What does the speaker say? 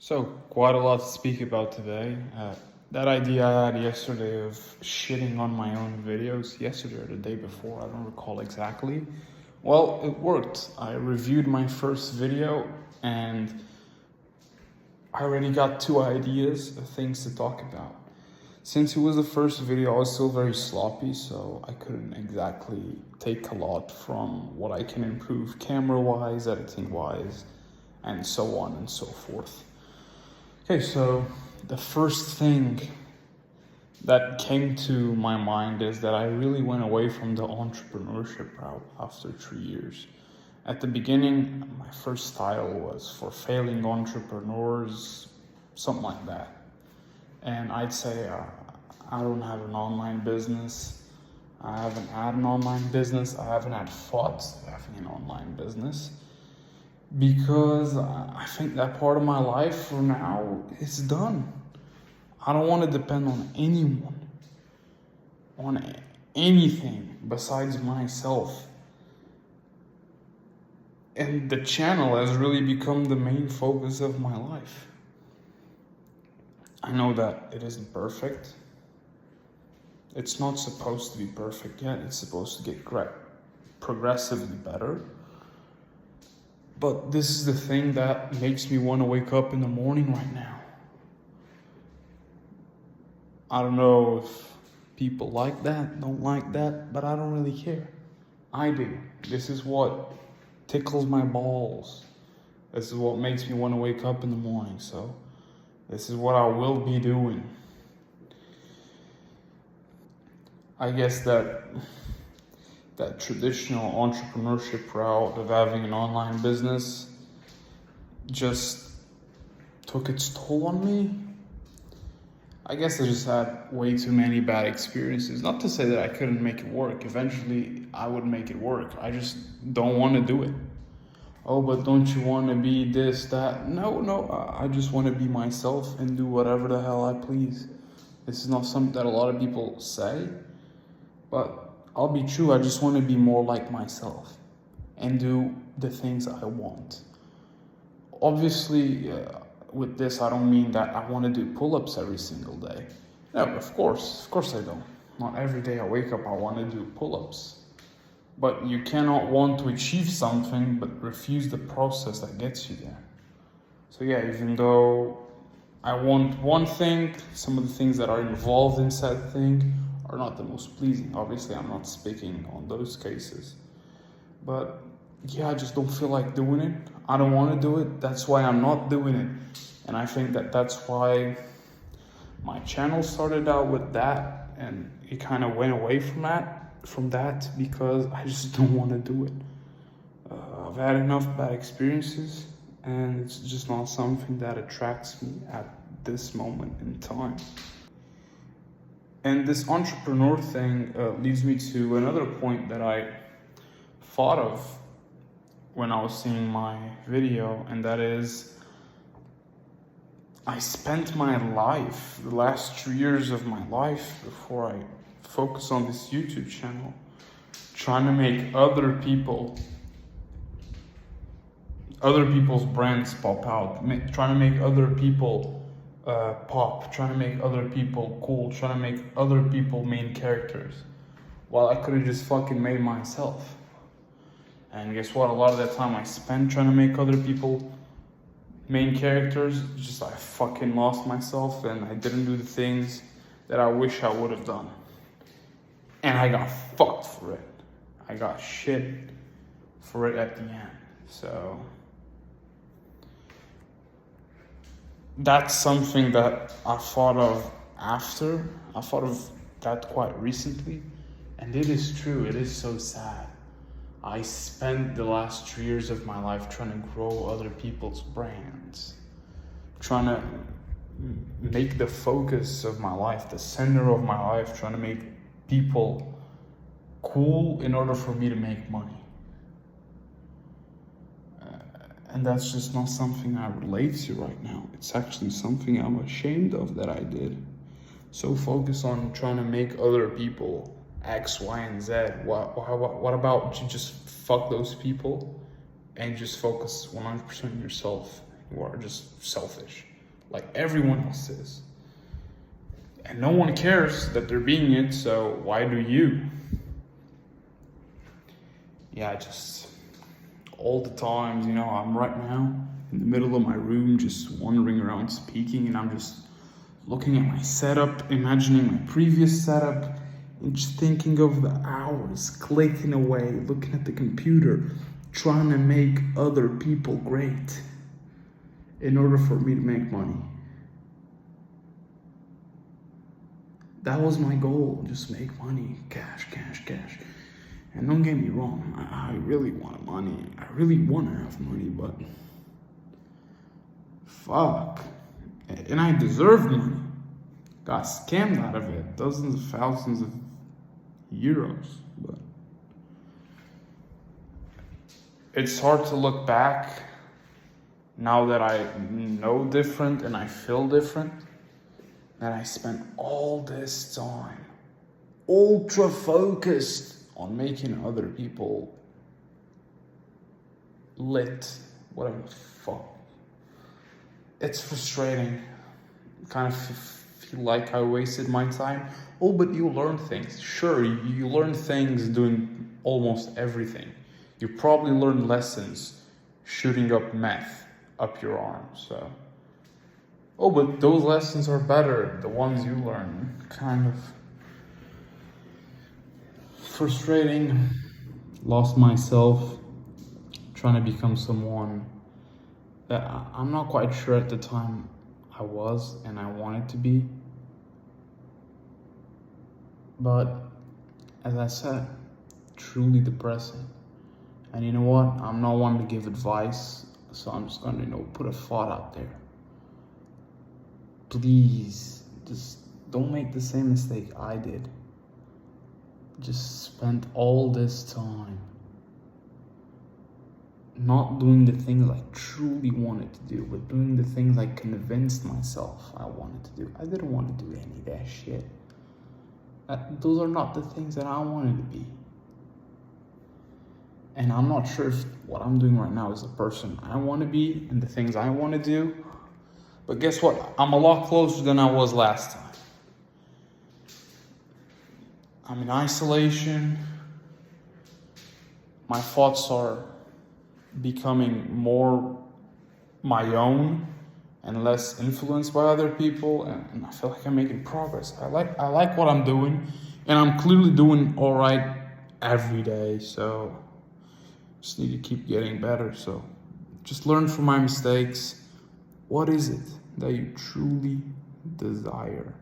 So, quite a lot to speak about today. That idea I had yesterday of shitting on my own videos, yesterday or the day before, I don't recall exactly. Well, it worked. I reviewed my first video and I already got two ideas of things to talk about. Since it was the first video, I was still very sloppy, so I couldn't exactly take a lot from what I can improve camera-wise, editing-wise, and so on and so forth. Okay, so the first thing that came to my mind is that I really went away from the entrepreneurship route after 3 years. At the beginning, my first title was for failing entrepreneurs, something like that. And I'd say I don't have an online business. I haven't had an online business. I haven't had thoughts of having an online business. Because I think that part of my life for now is done. I don't want to depend on anyone, on anything besides myself. And the channel has really become the main focus of my life. I know that it isn't perfect. It's not supposed to be perfect yet. It's supposed to get progressively better. But this is the thing that makes me want to wake up in the morning right now. I don't know if people like that, don't like that, but I don't really care. I do. This is what tickles my balls. This is what makes me want to wake up in the morning. So this is what I will be doing. I guess that traditional entrepreneurship route of having an online business just took its toll on me. I guess I just had way too many bad experiences. Not to say that I couldn't make it work. Eventually, I would make it work. I just don't want to do it. Oh, but don't you want to be this, that? No, I just want to be myself and do whatever the hell I please. This is not something that a lot of people say, but I'll be true, I just want to be more like myself and do the things I want. Obviously, with this, I don't mean that I want to do pull-ups every single day. No, of course I don't. Not every day I wake up, I want to do pull-ups. But you cannot want to achieve something but refuse the process that gets you there. So yeah, even though I want one thing, some of the things that are involved in said thing are not the most pleasing. Obviously, I'm not speaking on those cases. But yeah, I just don't feel like doing it. I don't want to do it. That's why I'm not doing it. And I think that that's why my channel started out with that, and it kind of went away from that because I just don't want to do it. I've had enough bad experiences, and it's just not something that attracts me at this moment in time. And this entrepreneur thing leads me to another point that I thought of when I was seeing my video, and that is I spent my life, the last 3 years of my life before I focused on this YouTube channel, trying to make other people's brands pop out, trying to make other people pop, trying to make other people cool, trying to make other people main characters, while I could have just fucking made myself. And guess what? A lot of that time I spent trying to make other people main characters, just I fucking lost myself and I didn't do the things that I wish I would have done. And I got fucked for it. I got shit for it at the end. So that's something that I thought of after. I thought of that quite recently. And it is true, it is so sad. I spent the last 3 years of my life trying to grow other people's brands. Trying to make the focus of my life, the center of my life, trying to make people cool in order for me to make money. And that's just not something I relate to right now. It's actually something I'm ashamed of that I did. So focused on trying to make other people X, Y, and Z. What about you just fuck those people and just focus 100% on yourself? You are just selfish. like everyone else is. And no one cares that they're being it, so why do you? Yeah, just all the times, I'm right now in the middle of my room just wandering around speaking, and I'm just looking at my setup, imagining my previous setup, and just thinking of the hours clicking away, looking at the computer, trying to make other people great in order for me to make money. That was my goal, just make money, cash. And don't get me wrong, I really want money. I really want to have money, but fuck. And I deserved money. Got scammed out of it, dozens of thousands of euros. But it's hard to look back now that I know different and I feel different, that I spent all this time ultra focused on making other people lit, whatever the fuck. It's frustrating. Kind of feel like I wasted my time. Oh, but you learn things. Sure, you learn things doing almost everything. You probably learn lessons shooting up meth up your arm, so. Oh, but those lessons are better, the ones you learn. Kind of frustrating. Lost myself trying to become someone that I'm not quite sure at the time I was and I wanted to be. But as I said, truly depressing. And you know what? I'm not one to give advice, so I'm just gonna, put a thought out there. Please, just don't make the same mistake I did. Just spent all this time not doing the things I truly wanted to do, but doing the things I convinced myself I wanted to do. I didn't want to do any of that shit. Those are not the things that I wanted to be. And I'm not sure if what I'm doing right now is the person I want to be and the things I want to do. But guess what? I'm a lot closer than I was last time. I'm in isolation. My thoughts are becoming more my own and less influenced by other people, and I feel like I'm making progress. I like what I'm doing, and I'm clearly doing all right every day, so just need to keep getting better. So just learn from my mistakes. What is it that you truly desire?